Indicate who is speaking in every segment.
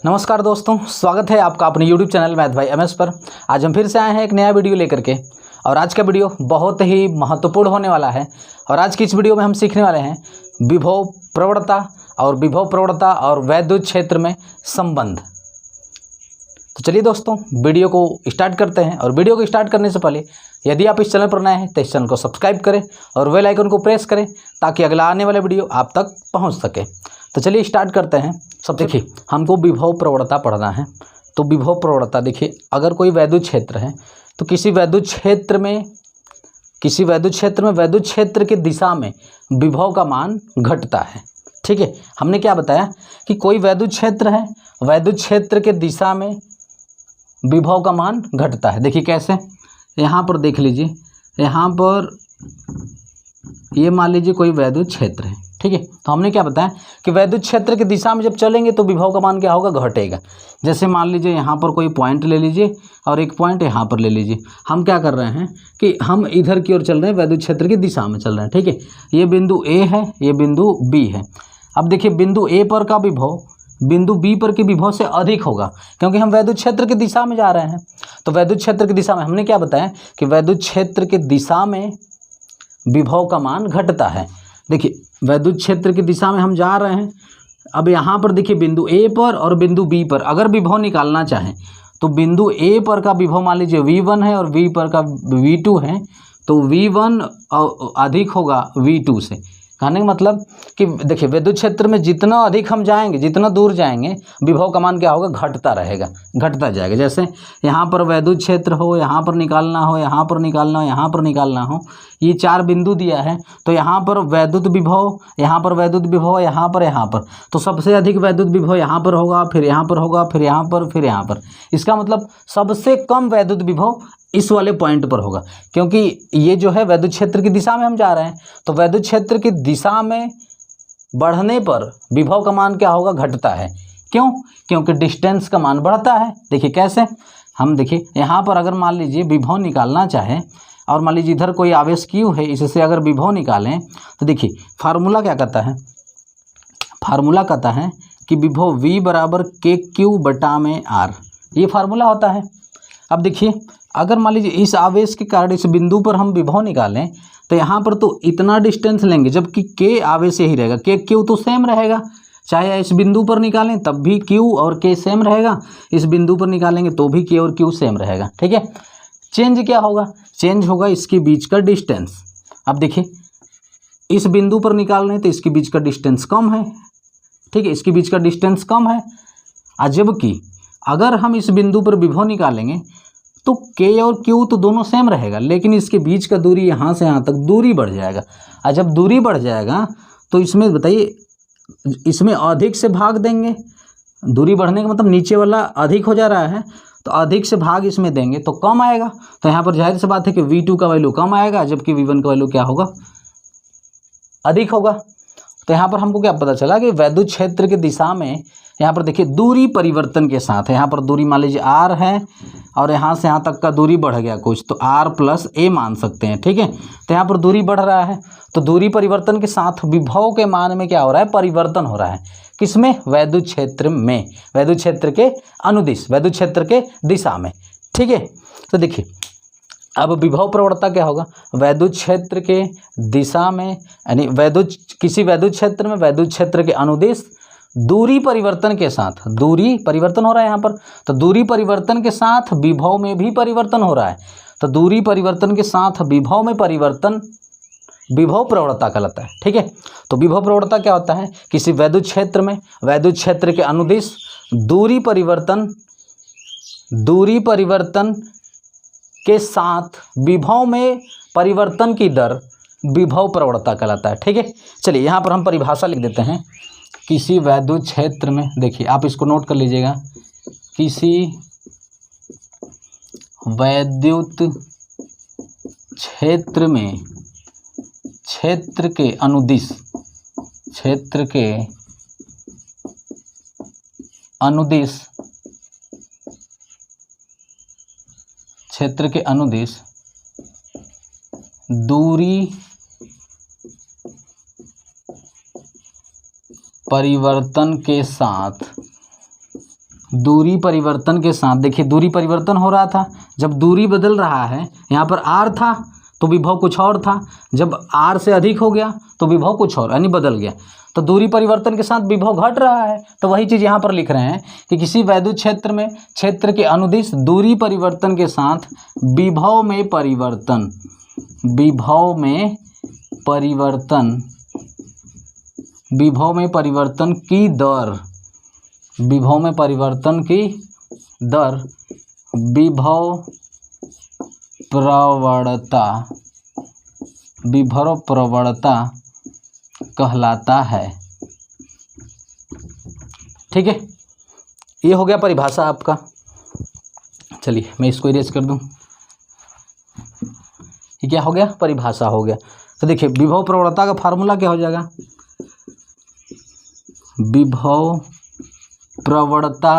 Speaker 1: नमस्कार दोस्तों, स्वागत है आपका अपने YouTube चैनल मैथ भाई MS पर। आज हम फिर से आए हैं एक नया वीडियो लेकर के। और आज का वीडियो बहुत ही महत्वपूर्ण होने वाला है। और आज की इस वीडियो में हम सीखने वाले हैं विभव प्रवणता और वैद्युत क्षेत्र में संबंध। तो चलिए दोस्तों, वीडियो को स्टार्ट करते हैं। और वीडियो को स्टार्ट करने से पहले यदि आप इस चैनल पर नए हैं तो इस चैनल को सब्सक्राइब करें और बेल आइकन को प्रेस करें ताकि अगला आने वाला वीडियो आप तक पहुँच सके। तो चलिए स्टार्ट करते हैं। सब देखिए, हमको विभव प्रवणता पढ़ना है। तो विभव प्रवणता देखिए, अगर कोई वैद्युत क्षेत्र है तो किसी वैद्युत क्षेत्र में वैद्युत क्षेत्र की दिशा में विभव का मान घटता है। ठीक है, हमने क्या बताया कि कोई वैद्युत क्षेत्र है, वैद्युत क्षेत्र के दिशा में विभव का मान घटता है। देखिए कैसे, यहाँ पर देख लीजिए, यहाँ पर ये मान लीजिए कोई वैद्युत क्षेत्र है। ठीक है, तो हमने क्या बताया कि वैद्युत क्षेत्र की दिशा में जब चलेंगे तो विभव का मान क्या होगा, घटेगा। जैसे मान लीजिए यहाँ पर कोई पॉइंट ले लीजिए और एक पॉइंट यहाँ पर ले लीजिए। हम क्या कर रहे हैं कि हम इधर की ओर चल रहे हैं, वैद्युत क्षेत्र की दिशा में चल रहे हैं। ठीक है, ये बिंदु A है, ये बिंदु B है। अब देखिए, बिंदु A पर का विभव बिंदु B पर के विभव से अधिक होगा, क्योंकि हम वैद्युत क्षेत्र की दिशा में जा रहे हैं। तो वैद्युत क्षेत्र की दिशा में हमने क्या बताया कि वैद्युत क्षेत्र की दिशा में विभव का मान घटता है। देखिए, वैद्युत क्षेत्र की दिशा में हम जा रहे हैं। अब यहाँ पर देखिए, बिंदु A पर और बिंदु B पर अगर विभव निकालना चाहें तो बिंदु A पर का विभव मान लीजिए V1 है और B पर का V2 है, तो V1 अधिक होगा V2 से। कहने का मतलब कि देखिए, वैद्युत क्षेत्र में जितना अधिक हम जाएंगे, जितना दूर जाएंगे, विभव का मान क्या होगा, घटता रहेगा, घटता जाएगा। जैसे यहाँ पर वैद्युत क्षेत्र हो, यहाँ पर निकालना हो, यहाँ पर निकालना हो, यहाँ पर निकालना हो, ये चार बिंदु दिया है। तो यहाँ पर वैद्युत विभव, यहाँ पर वैद्युत विभव, यहाँ पर, तो सबसे अधिक वैद्युत विभव यहाँ पर होगा, फिर यहाँ पर होगा, फिर यहाँ पर, फिर यहाँ पर। इसका मतलब सबसे कम वैद्युत विभव इस वाले पॉइंट पर होगा, क्योंकि ये जो है वैद्युत क्षेत्र की दिशा में हम जा रहे हैं। तो वैद्युत क्षेत्र की दिशा में बढ़ने पर विभव का मान क्या होगा, घटता है। क्यों? क्योंकि डिस्टेंस का मान बढ़ता है। देखिए कैसे, हम देखिए यहाँ पर अगर मान लीजिए विभव निकालना चाहें और मान लीजिए इधर कोई आवेश Q है, इससे अगर विभव निकालें तो देखिए फार्मूला क्या कहता है, फार्मूला कहता है कि विभव V बराबर KQ/R, ये फार्मूला होता है। अब देखिए, अगर मान लीजिए इस आवेश के कारण इस बिंदु पर हम विभव निकालें तो यहाँ पर तो इतना डिस्टेंस लेंगे, जबकि K आवेश यही रहेगा, Q तो सेम रहेगा। चाहे इस बिंदु पर निकालें तब भी Q और K सेम रहेगा, इस बिंदु पर निकालेंगे तो भी K और Q सेम रहेगा। ठीक है, चेंज क्या होगा, चेंज होगा इसके बीच का डिस्टेंस। अब देखिए, इस बिंदु पर निकाल रहे हैं तो इसके बीच का डिस्टेंस कम है। ठीक है, इसके बीच का डिस्टेंस कम है। जबकि अगर हम इस बिंदु पर विभव निकालेंगे तो K और Q तो दोनों सेम रहेगा, लेकिन इसके बीच का दूरी यहाँ से यहाँ तक दूरी बढ़ जाएगा। और जब दूरी बढ़ जाएगा तो इसमें बताइए, इसमें अधिक से भाग देंगे। दूरी बढ़ने का मतलब नीचे वाला अधिक हो जा रहा है, तो अधिक से भाग इसमें देंगे तो कम आएगा। तो यहाँ पर जाहिर सी बात है कि V2 का वैल्यू कम आएगा, जबकि V1 का वैल्यू क्या होगा, अधिक होगा। तो यहाँ पर हमको क्या पता चला कि वैद्युत क्षेत्र की दिशा में यहाँ पर देखिए दूरी परिवर्तन के साथ है। यहाँ पर दूरी मान लीजिए R है और यहाँ से यहाँ तक का दूरी बढ़ गया कुछ, तो R+A मान सकते हैं। ठीक है, तो यहाँ पर दूरी बढ़ रहा है, तो दूरी परिवर्तन के साथ विभव के मान में क्या हो रहा है, परिवर्तन हो रहा है। किसमें, वैद्युत क्षेत्र में, वैद्युत क्षेत्र के अनुदिश, वैद्युत क्षेत्र के दिशा में। ठीक है, तो देखिए अब विभव प्रवणता क्या होगा, वैद्युत क्षेत्र के दिशा में, यानी किसी वैद्युत क्षेत्र में वैद्युत क्षेत्र के अनुदिश दूरी परिवर्तन के साथ, दूरी परिवर्तन हो रहा है यहाँ पर, तो दूरी परिवर्तन के साथ विभव में भी परिवर्तन हो रहा है। तो दूरी परिवर्तन के साथ विभव में परिवर्तन विभव प्रवणता कहलाता है। ठीक है, तो विभव प्रवणता क्या होता है, किसी वैद्युत क्षेत्र में वैद्युत क्षेत्र के अनुदिश दूरी परिवर्तन के साथ विभव में परिवर्तन की दर विभव प्रवणता कहलाता है। ठीक है, चलिए यहाँ पर हम परिभाषा लिख देते हैं। किसी वैद्युत क्षेत्र में, देखिए आप इसको नोट कर लीजिएगा, किसी वैद्युत क्षेत्र में क्षेत्र के अनुदिश दूरी परिवर्तन के साथ दूरी परिवर्तन के साथ, देखिए दूरी परिवर्तन हो रहा था, जब दूरी बदल रहा है, यहाँ पर r था तो विभव कुछ और था, जब r से अधिक हो गया तो विभव कुछ और यानी बदल गया। तो दूरी परिवर्तन के साथ विभव घट रहा है, तो वही चीज़ यहाँ पर लिख रहे हैं कि किसी वैद्युत क्षेत्र में क्षेत्र के अनुदिश दूरी परिवर्तन के साथ विभव में परिवर्तन, विभव में परिवर्तन, विभव में परिवर्तन की दर, विभव में परिवर्तन की दर विभव प्रवणता, विभव प्रवणता कहलाता है। ठीक है, ये हो गया परिभाषा आपका। चलिए मैं इसको इरेज कर दूं। ये क्या हो गया? परिभाषा हो गया। तो देखिए विभव प्रवणता का फार्मूला क्या हो जाएगा? विभव प्रवणता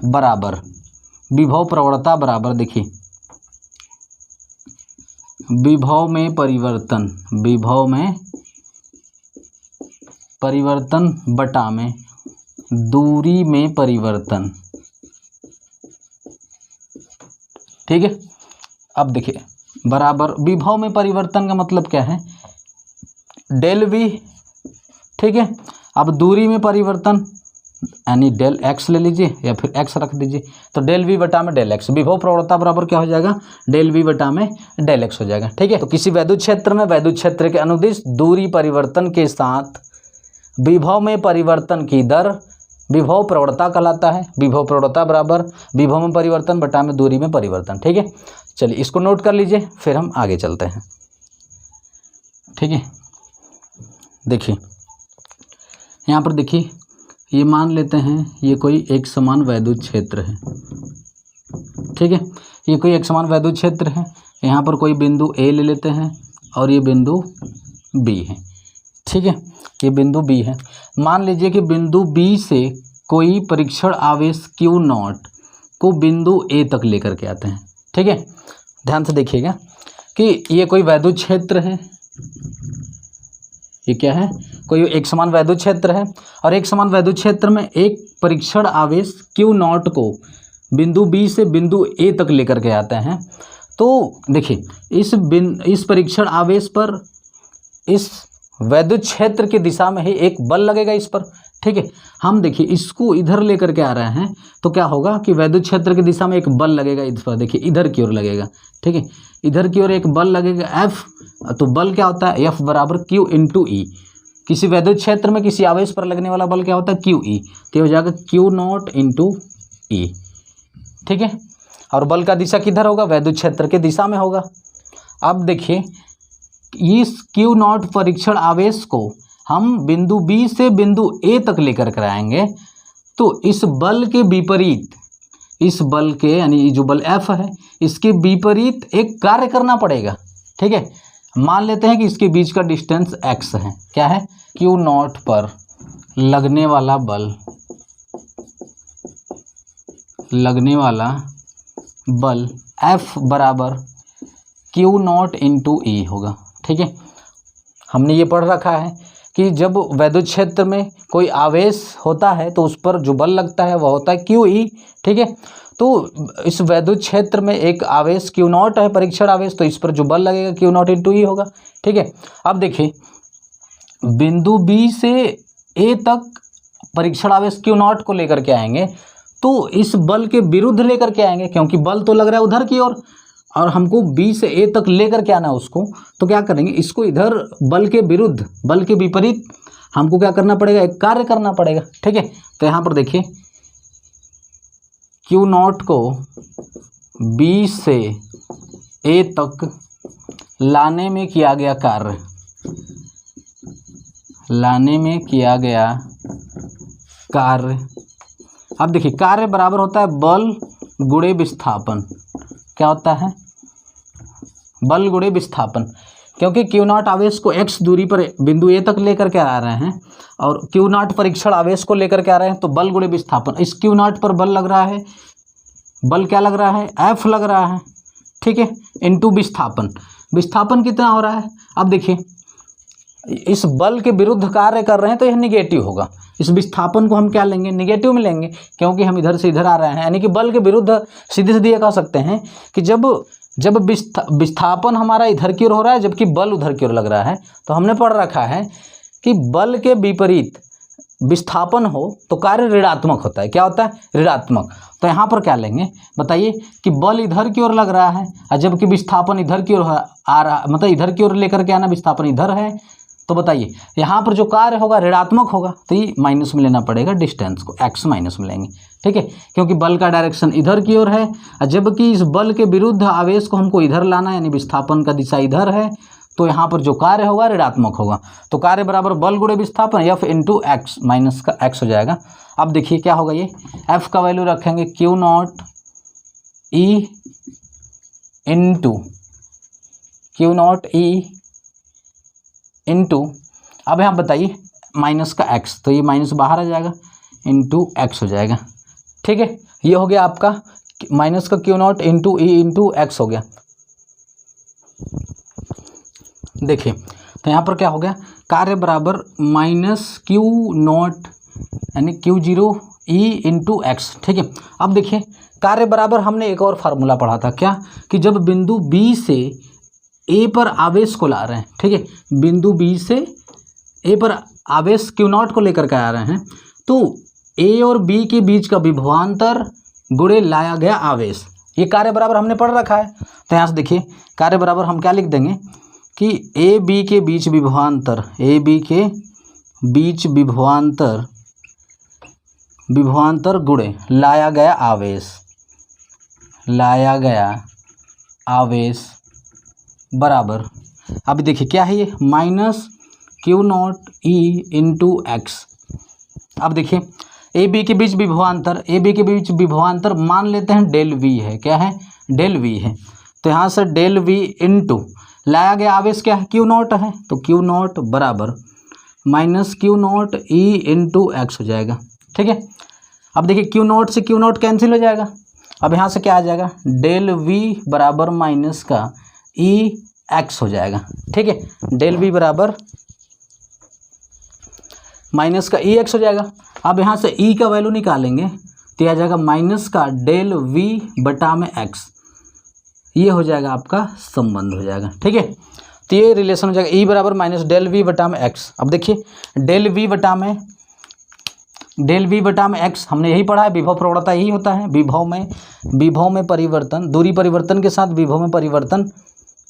Speaker 1: बराबर, विभव प्रवणता बराबर, देखिए विभव में परिवर्तन, विभव में परिवर्तन बटा में दूरी में परिवर्तन। ठीक है, अब देखिए बराबर विभव में परिवर्तन का मतलब क्या है? Del V. ठीक है, अब दूरी में परिवर्तन यानी डेल एक्स ले लीजिए या फिर एक्स रख दीजिए, तो डेल वी बटा में डेल एक्स। विभव प्रवणता बराबर क्या हो जाएगा? डेल वी बटा में डेल एक्स हो जाएगा। ठीक है, तो किसी वैद्युत क्षेत्र में वैद्युत क्षेत्र के अनुदिश दूरी परिवर्तन के साथ विभव में परिवर्तन की दर विभव प्रवणता कहलाता है। विभव प्रवणता बराबर विभव में परिवर्तन बटा में दूरी में परिवर्तन। ठीक है, चलिए इसको नोट कर लीजिए, फिर हम आगे चलते हैं। ठीक है, देखिए यहाँ पर देखिए, ये मान लेते हैं ये कोई एक समान वैद्युत क्षेत्र है। ठीक है, ये कोई एक समान वैद्युत क्षेत्र है। यहाँ पर कोई बिंदु ए ले लेते हैं और ये बिंदु बी है। ठीक है, ये बिंदु बी है। मान लीजिए कि बिंदु बी से कोई परीक्षण आवेश क्यू नॉट को बिंदु ए तक लेकर के आते हैं। ठीक है, ध्यान से देखिएगा कि ये कोई वैद्युत क्षेत्र है, ये क्या है? कोई एक समान वैद्युत क्षेत्र है और एक समान वैद्युत क्षेत्र में एक परीक्षण आवेश क्यू नॉट को बिंदु बी से बिंदु ए तक लेकर के आते हैं। तो देखिए इस परीक्षण आवेश पर इस वैद्युत क्षेत्र की दिशा में ही एक बल लगेगा इस पर। ठीक है, हम देखिए इसको इधर लेकर के आ रहे हैं तो क्या होगा कि वैद्युत क्षेत्र की दिशा में एक बल लगेगा इस पर, देखिए इधर की ओर लगेगा। ठीक है, इधर की ओर एक बल लगेगा एफ, तो बल क्या होता है? एफ बराबर क्यू इंटू ई। किसी वैद्युत क्षेत्र में किसी आवेश पर लगने वाला बल क्या होता है? Q E. तो हो जाएगा क्यू नॉट इंटू ई। ठीक है, और बल का दिशा किधर होगा? वैद्युत क्षेत्र के दिशा में होगा। अब देखिए इस क्यू नॉट परीक्षण आवेश को हम बिंदु बी से बिंदु ए तक लेकर कर आएंगे, तो इस बल के विपरीत, इस बल के यानी जो बल एफ है इसके विपरीत एक कार्य करना पड़ेगा। ठीक है, मान लेते हैं कि इसके बीच का डिस्टेंस एक्स है। क्या है? क्यू नॉट पर लगने वाला बल, लगने वाला बल एफ बराबर क्यू नॉट इंटू ई होगा। ठीक है, हमने ये पढ़ रखा है कि जब वैद्युत क्षेत्र में कोई आवेश होता है तो उस पर जो बल लगता है वह होता है क्यू ई। ठीक है, तो इस वैद्युत क्षेत्र में एक आवेश क्यू नॉट है, परीक्षण आवेश, तो इस पर जो बल लगेगा क्यू नॉट इंटू ई होगा। ठीक है, अब देखिए बिंदु बी से ए तक परीक्षण आवेश क्यू नॉट को लेकर के आएंगे तो इस बल के विरुद्ध लेकर के आएंगे, क्योंकि बल तो लग रहा है उधर की ओर और हमको बी से ए तक लेकर के आना है उसको। तो क्या करेंगे? इसको इधर बल के विरुद्ध, बल के विपरीत हमको क्या करना पड़ेगा? एक कार्य करना पड़ेगा। ठीक है, तो यहाँ पर देखिए क्यू नॉट को बी से ए तक लाने में किया गया कार्य, लाने में किया गया कार्य। अब देखिए कार्य बराबर होता है बल गुणे विस्थापन। क्या होता है? बल गुणे विस्थापन, क्योंकि क्यू नॉट आवेश को x दूरी पर बिंदु ए तक लेकर के आ रहे हैं और क्यू नॉट परीक्षण आवेश को लेकर के आ रहे हैं, तो बल गुणे विस्थापन। इस क्यू नॉट पर बल लग रहा है, बल क्या लग रहा है? एफ लग रहा है। ठीक है, इंटू विस्थापन। विस्थापन कितना हो रहा है? अब देखिए इस बल के विरुद्ध कार्य कर रहे हैं तो यह निगेटिव होगा। इस विस्थापन को हम क्या लेंगे, निगेटिव में लेंगे, क्योंकि हम इधर से इधर आ रहे हैं। यानी कि बल के विरुद्ध सीधे सीधे ये कह सकते हैं कि जब विस्थापन हमारा इधर की ओर हो रहा है जबकि बल उधर की ओर लग रहा है, तो हमने पढ़ रखा है कि बल के विपरीत विस्थापन हो तो कार्य ऋणात्मक होता है। क्या होता है, ऋणात्मक। तो यहाँ पर क्या लेंगे बताइए कि बल इधर की ओर लग रहा है और जबकि विस्थापन इधर की ओर आ रहा, मतलब इधर की ओर लेकर के आना, विस्थापन इधर है, तो बताइए यहाँ पर जो कार्य होगा ऋणात्मक होगा, तो ये माइनस में लेना पड़ेगा, डिस्टेंस को एक्स माइनस में लेंगे। ठीक है, क्योंकि बल का डायरेक्शन इधर की ओर है और जबकि इस बल के विरुद्ध आवेश को हमको इधर लाना, यानी विस्थापन का दिशा इधर है, तो यहाँ पर जो कार्य होगा ऋणात्मक होगा। तो कार्य बराबर बल गुणे विस्थापन, एफ इंटू एक्स, माइनस का एक्स हो जाएगा। अब देखिए क्या होगा, ये एफ का वैल्यू रखेंगे Q not E into Q not E into, अब यहाँ बताइए माइनस का एक्स, तो ये माइनस बाहर आ जाएगा, इंटू एक्स हो जाएगा। ठीक है, ये हो गया आपका माइनस का Q not into E into x हो गया। देखिए तो यहाँ पर क्या हो गया, कार्य बराबर माइनस क्यू नॉट यानी Q zero E into x. ठीक है, अब देखिए कार्य बराबर हमने एक और फार्मूला पढ़ा था, क्या कि जब बिंदु बी से ए पर आवेश को ला रहे हैं, ठीक है, बिंदु बी से ए पर आवेश क्यू नॉट को लेकर के आ रहे हैं, तो ए और बी के बीच का विभवांतर गुणे लाया गया आवेश, ये कार्य बराबर हमने पढ़ रखा है। तो यहाँ से देखिए कार्य बराबर हम क्या लिख देंगे कि ए बी के बीच विभवांतर, ए बी के बीच विभवांतर गुणे लाया गया आवेश बराबर, अब देखिए क्या है ये, minus Q not E into x. अब देखिए ए बी के बीच विभवांतर, मान लेते हैं डेल वी है, क्या है, डेल वी है। तो यहाँ से डेल वी इंटू लाया गया आवेश क्या है, क्यू नॉट है, तो क्यू नॉट बराबर minus Q not E into x हो जाएगा। ठीक है, अब देखिए क्यू नॉट से क्यू नॉट कैंसिल हो जाएगा, अब यहाँ से क्या आ जाएगा, डेल वी बराबर माइनस का ई एक्स हो जाएगा। ठीक है, डेल वी बराबर माइनस का ई एक्स हो जाएगा। अब यहाँ से ई का वैल्यू निकालेंगे तो आ जाएगा माइनस का डेल वी बटा में एक्स, ये हो जाएगा आपका संबंध हो जाएगा। ठीक है, तो ये रिलेशन हो जाएगा, ई बराबर माइनस डेल वी बटा में एक्स। अब देखिए डेल वी बटा में एक्स हमने यही पढ़ा है, विभव प्रवणता यही होता है, विभव में परिवर्तन, दूरी परिवर्तन के साथ विभव में परिवर्तन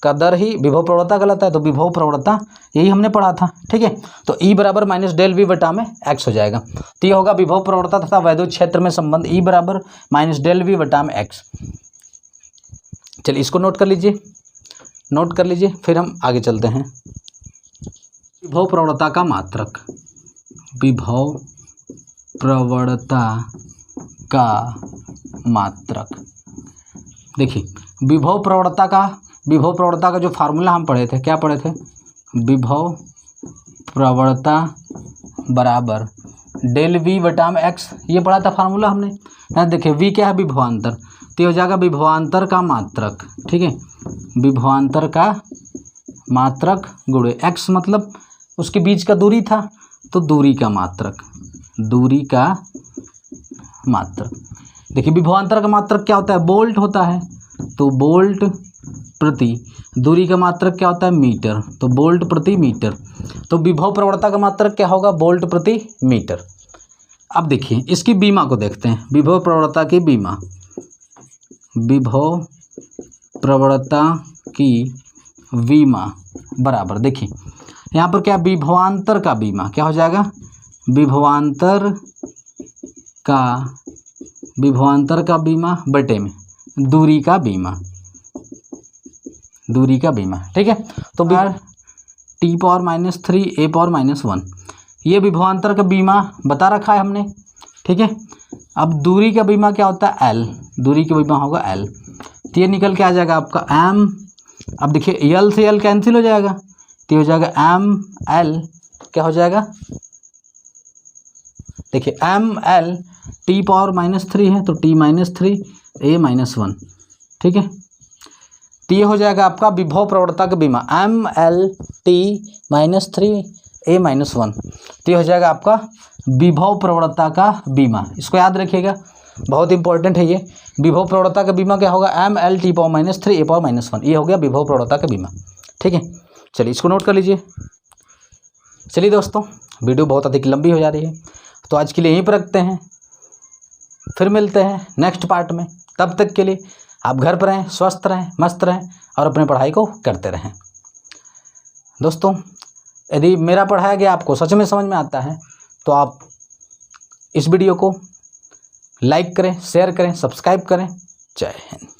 Speaker 1: का दर ही विभव प्रवणता कहलाता है, तो विभव प्रवणता यही हमने पढ़ा था। ठीक है, तो ई बराबर माइनस डेल वी बटा में एक्स हो जाएगा। तो ये होगा विभव प्रवणता तथा वैद्युत क्षेत्र में संबंध, ई बराबर माइनस डेल वी बटा में एक्स। चलिए इसको नोट कर लीजिए, फिर हम आगे चलते हैं। विभव प्रवणता का मात्रक, विभव प्रवणता का मात्रक। देखिए विभव प्रवणता का जो फार्मूला हम पढ़े थे, क्या पढ़े थे, विभव प्रवणता बराबर डेल वी बटा में एक्स, ये पढ़ा था फार्मूला हमने। यहाँ देखिए वी क्या है, विभवांतर, तो हो जाएगा विभवांतर का मात्रक। ठीक है, विभवांतर का मात्रक गुणे एक्स, मतलब उसके बीच का दूरी था, तो दूरी का मात्रक। देखिए विभवांतर का मात्रक क्या होता है, बोल्ट होता है, तो बोल्ट प्रति, दूरी का मात्रक क्या होता है, मीटर, तो बोल्ट प्रति मीटर। तो विभव प्रवणता का मात्रक क्या होगा, बोल्ट प्रति मीटर। अब देखिए इसकी बीमा को देखते हैं, विभव प्रवणता की बीमा, विभव प्रवणता की बीमा बराबर, देखिए यहाँ पर क्या, विभवांतर का बीमा क्या हो जाएगा, विभवांतर का बीमा बटे में दूरी का बीमा। ठीक है, तो टी पावर माइनस 3 ए पावर माइनस 1, ये विभवांतर का बीमा बता रखा है हमने। ठीक है, अब दूरी का बीमा क्या होता है, एल, दूरी का बीमा होगा एल, तो ये निकल के आ जाएगा आपका एम। अब देखिए एल से एल कैंसिल हो जाएगा, तो हो जाएगा एम एल, क्या हो जाएगा, देखिए M L T power minus 3 है, तो टी माइनस 3 ए माइनस 1। ठीक है, तो ये हो जाएगा आपका विभव प्रवणता का बीमा MLT-3A-1। तो ये हो जाएगा आपका विभव प्रवणता का बीमा। इसको याद रखिएगा, बहुत इंपॉर्टेंट है ये। विभव प्रवणता का बीमा क्या होगा? MLT-3A-1। ये हो गया विभव प्रवणता का बीमा। ठीक है, चलिए इसको नोट कर लीजिए। चलिए दोस्तों, वीडियो बहुत अधिक लंबी हो जा रही है, तो आज के लिए यहीं पर रखते हैं। फिर मिलते हैं नेक्स्ट पार्ट में। तब तक के लिए आप घर पर रहें, स्वस्थ रहें, मस्त रहें और अपने पढ़ाई को करते रहें। दोस्तों, यदि मेरा पढ़ाया गया आपको सच में समझ में आता है तो आप इस वीडियो को लाइक करें, शेयर करें, सब्सक्राइब करें। जय हिंद।